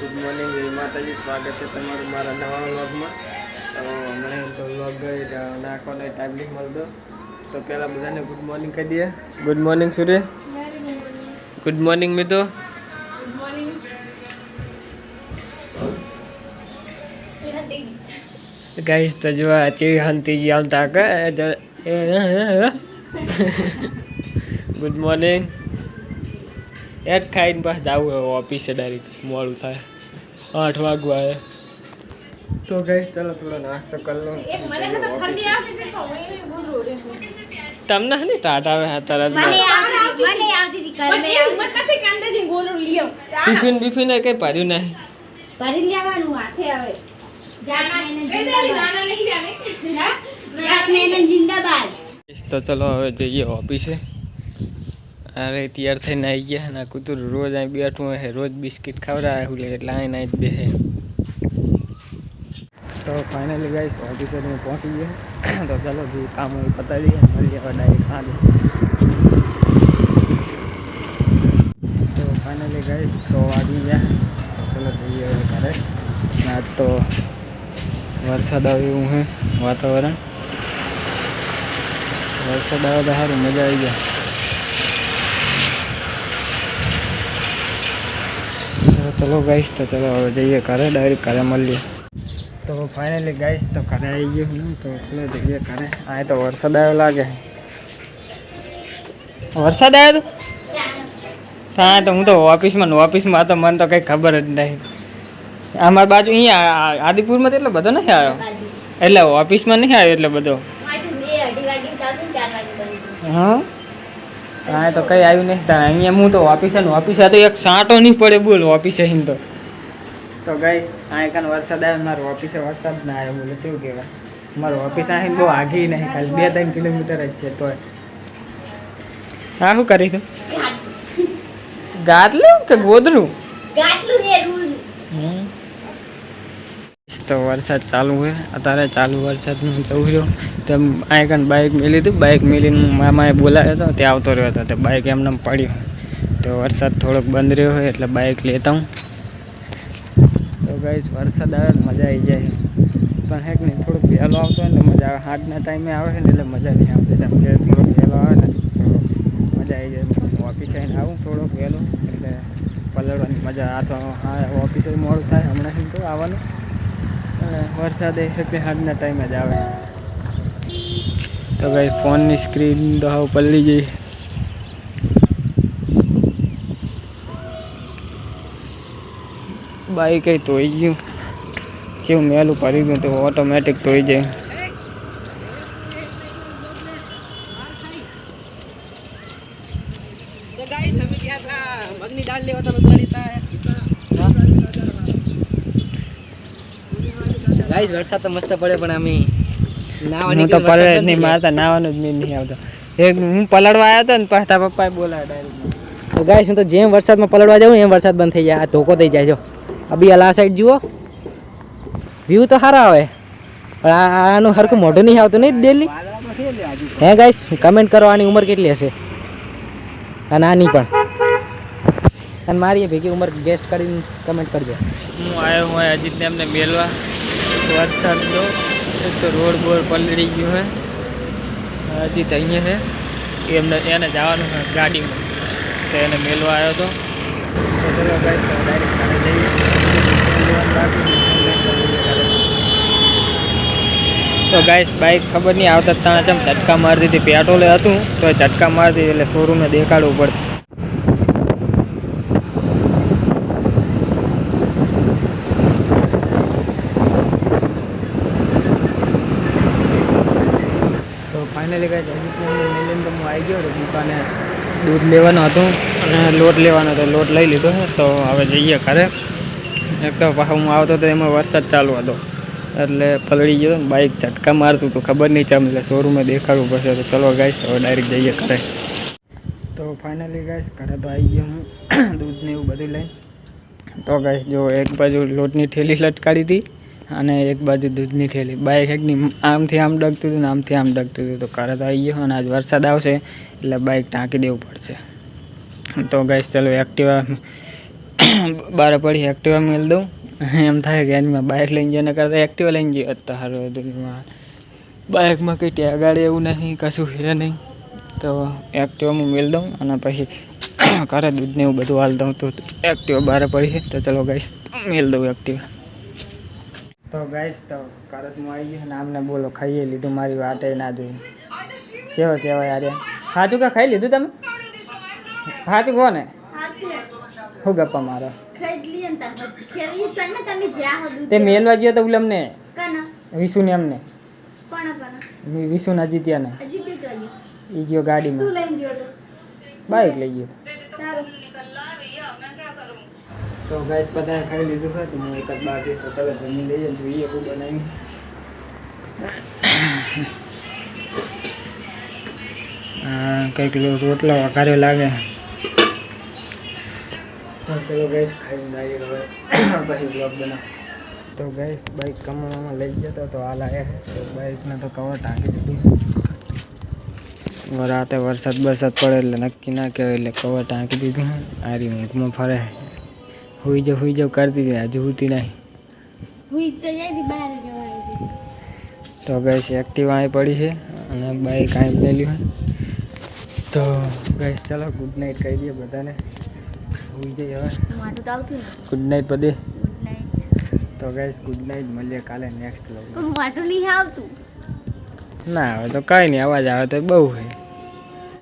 Good morning માતાજી, સ્વાગત છે તમારું મારા નવા વ્લોગમાં. તો હમણાં તો વ્લોગ નાખવાનો ટાઈમ નથી મળતો, તો પહેલાં બધાને ગુડ મોર્નિંગ કહી દઈએ. ગુડ મોર્નિંગ સૂર્ય. ગુડ મોર્નિંગ મિત્રો. Good morning. ગાઈસ તો જો આ ચેવી હંતીજી આવતા કે ગુડ મોર્નિંગ. એડ ખાઈને પાછું જવું હોય ઓફિસે, ડાયરેક્ટ મોડું થાય 8 વાગવા આવે. તો ગાઈસ ચલો થોડો નાસ્તો કરી લો. તમને હે ને ટાટા આવે હા તરત ટિફિન બિફિન કઈ ભર્યું નહીં. ભરી લેવાનું હાથે આવે. તો ચલો હવે જઈએ ઓફિસે. અરે તૈયાર થઈને આવી ગયા ને કૂતરું રોજ અહીં બેઠું હોય, રોજ બિસ્કિટ ખવડાવે હું એટલે અહીં જ બેસે. તો ફાઇનલી ગાઈસ ઓફિસે પહોંચી ગયા. તો ચાલો જે કામ હોય પતાવી દઈએ, મળીએ હવે ડાયરેક્ટ સાંજે. તો ફાઇનલી ગાઈસ 100 વાગી ગયા. તો ચલો જઈએ હવે ઘરે. આજ તો વરસાદ આવે એવું છે વાતાવરણ. વરસાદ આવે તો સારું, મજા આવી જાય. ચલો ગાઈસ તો ચલો હવે જઈએ ઘરે, ડાયરેક્ટ ઘરે મળીએ. તો ફાઇનલી ગાઈસ તો ઘરે આવી ગયો હું. તો ચલો જઈએ ઘરે. આ તો વરસાદ આવ્યો લાગે. વરસાદ આવ્યો તો હા, તો હું તો ઓફિસમાં તો મને તો કંઈ ખબર જ નહીં. અમારી બાજુ અહીંયા આદિપુરમાં તો એટલો બધો નથી આવ્યો, એટલે ઓફિસમાં નહીં આવ્યો એટલો બધો. હા હા, તો કંઈ આવ્યું નહીં. અહીંયા હું તો ઓફિસે તો એક સાંટો નહીં પડે બોલ ઓફિસે હિમ તો ગાઈસ આ કાન વરસાદ આવ્યો, મારો ઓફિસે વરસાદ ના આવ્યો બોલે કેવું કહેવાય. મારું ઓફિસ અહીં બહુ આઘી નહીં, ખાલી 2-3 કિલોમીટર જ છે. તો હા શું કરી તું ગાટલું કે ગોદરું? તો વરસાદ ચાલુ હોય અત્યારે, ચાલુ વરસાદનું જવું રહ્યો. તેમ આ કાન બાઇક મેલી હતું, બાઇક મેલીને મામાએ બોલાવ્યો હતો, ત્યાં આવતો રહ્યો હતો. તે બાઇક એમને પડ્યું. તો વરસાદ થોડોક બંધ રહ્યો હોય એટલે બાઇક લેતા હું. તો ગાઈસ વરસાદ આવે તો મજા આવી જાય, પણ હેક નહીં થોડુંક વહેલો આવતો હોય ને મજા આવે. 8ના ટાઈમે આવે છે ને એટલે મજા નહીં આવતી. જેમ કે થોડોક વહેલો આવે ને તો મજા આવી જાય. ઓફિસે આવીને આવું થોડોક વહેલો એટલે પલળવાની મજા. આ તો હા ઓફિસે મોડું થાય હમણાં શું તો આવવાનું. વરસાદ એ 8ના ટાઈમે જ આવે. તો ભાઈ ફોનની સ્ક્રીન તો હવે પલળી ગઈ. બાઈક કઈ ધોઈ ગયું, કેવું મેલું ભરી ગયું તો ઓટોમેટિક ધોઈ જાય. ગાઈસ વરસાદ તો મસ્ત પડે, પણ અમે હું તો પડે જ નહીં, મારતા નાવાનું જ નહીં આવતો. એક હું પલળવા આવ્યો હતો ને પાછા પપ્પાએ બોલાવ્યા ડાયરેક્ટ. તો ગાઈસ હું તો જેમ વરસાદમાં પલળવા જાઉં એમ વરસાદ બંધ થઈ જાય. આ ધોકો થઈ જાય. જો અભી આ સાઈડ જુઓ, વ્યૂ તો સારા આવે, પણ આનું હરખું મોઢું નહીં આવતું નહીં ડેલી. હે ગાઈસ કમેન્ટ કરો આની ઉંમર કેટલી હશે, અને આની પણ, અને મારી ભેગી ઉંમર ગેસ્ટ કરીને કમેન્ટ કરજો. હું આવ્યો હોય અજીતને એમને મેળવા. વરસાદ તો એક તો રોડ બોડ પલળી ગયું હે. અજીત અહીંયા છે, એને જવાનું છે ગાડીમાં, તો એને મેળવા આવ્યો હતો. તો ચલો ગાઈસ ડાયરેક્ટ ઘરે જઈએ. તો ગાઈસ બાઇક ખબર નહીં આવતા ત્યાં જેમ ઝટકા મારતી હતી, પેટ્રોલે હતું તો ઝટકા મારતી એટલે શોરૂમને દેખાડવું પડશે. તો ફાઇનલી ગાઈસ મેલીને તો હું આવી ગયો હતો દુકાને. દૂધ લેવાનું હતું અને લોટ લેવાનો હતો, લોટ લઈ લીધો છે. તો હવે જઈએ ઘરે. એક તો પાછો હું આવતો હતો એમાં વરસાદ ચાલુ હતો એટલે પલળી ગયો ને બાઇક ઝટકા મારતું હતું, ખબર નહીં ચાલે એટલે શોરૂમે દેખાડવું પડશે. તો ચલો ગાઈસ હવે ડાયરેક્ટ જઈએ ઘરે. તો ફાઇનલી ગાઈસ ઘરે તો આવી ગયો હું દૂધને એવું બધું લઈ. તો ગાઈસ જો એક બાજુ લોટની થેલી લટકાડી હતી અને એક બાજુ દૂધની થેલી. બાઇક એકની આમથી આમ ડગતું હતું ને આમથી આમ ડગતું હતું. તો ઘરે તો આવી ગયો અને આજ વરસાદ આવશે એટલે બાઇક ટાંકી દેવું પડશે. તો ગાઈસ ચલો એક્ટિવા બાર પડી એક્ટિવા મેળ દઉં એમ થાય કે એની બાઇક લઈને જઈને કરતાં એક્ટિવા લઈને જઈએ તો સારું હતું. બાઇકમાં કંઈ ટેગાડે એવું નહીં, કશું છે નહીં, તો એક્ટિવામાં મેળ દઉં અને પછી ઘરે દૂધને એવું બધું હાલ દઉં. તો એક્ટિવા બહાર પડી છે તો ચલો ગાઈસ મેળ દઉં એક્ટિવા. તો ગાઈસ તો કરતમાં આવી ગયું ને આમને બોલો ખાઈએ લીધું, મારી વાટે ના જોઈ કેવો કહેવાય યાર. સાચું કા ખાઈ લીધું તમે? સાચું કહો ને, શું ગપ્પા મારો? તે મેલવા ગયો તો ઉલમને વિશુને એમને વિશુને અજીત્યાને એ ગયો ગાડીમાં બાઇક લઈ ગયો. તો ગાઈસ બધા ખાઈ લીધું હતું, હું એક જ બાકી તો ચલો જમી લઈએ, જોઈએ શું બનાવ્યું. કંઈક રોટલો વઘાર્યો લાગે. તો ચલો ગાઈસ ખાઈને જઈએ હવે પછી બ્લોગ બનાવ. તો ગાઈસ બાઇક કમાવામાં લઈ જતો તો હાલ આવ્યા તો બાઇકને તો કવર ટાંકી દીધું. રાતે વરસાદ પડે એટલે નક્કી ના કહેવાય એટલે કવર ટાંકી દીધું. આરી ઊંઘમાં ફરે હુઈ જાવ કરતી હતી, હજુ હુતી નહીં. તો ગાઈસ એક્ટિવા અહીં પડી છે અને બાઇક અહીં મેલી હોય. તો ગાઈસ ચાલો ગુડ નાઇટ કહી દઈએ બધાને, હુઈ જઈએ હવે. ગુડ નાઇટ બધે. તો ગાઈસ ગુડ નાઇટ, મળીએ કાલે નેક્સ્ટ વ્લોગ. ના આવે તો કાંઈ નહીં, અવાજ આવે તો બહુ છે.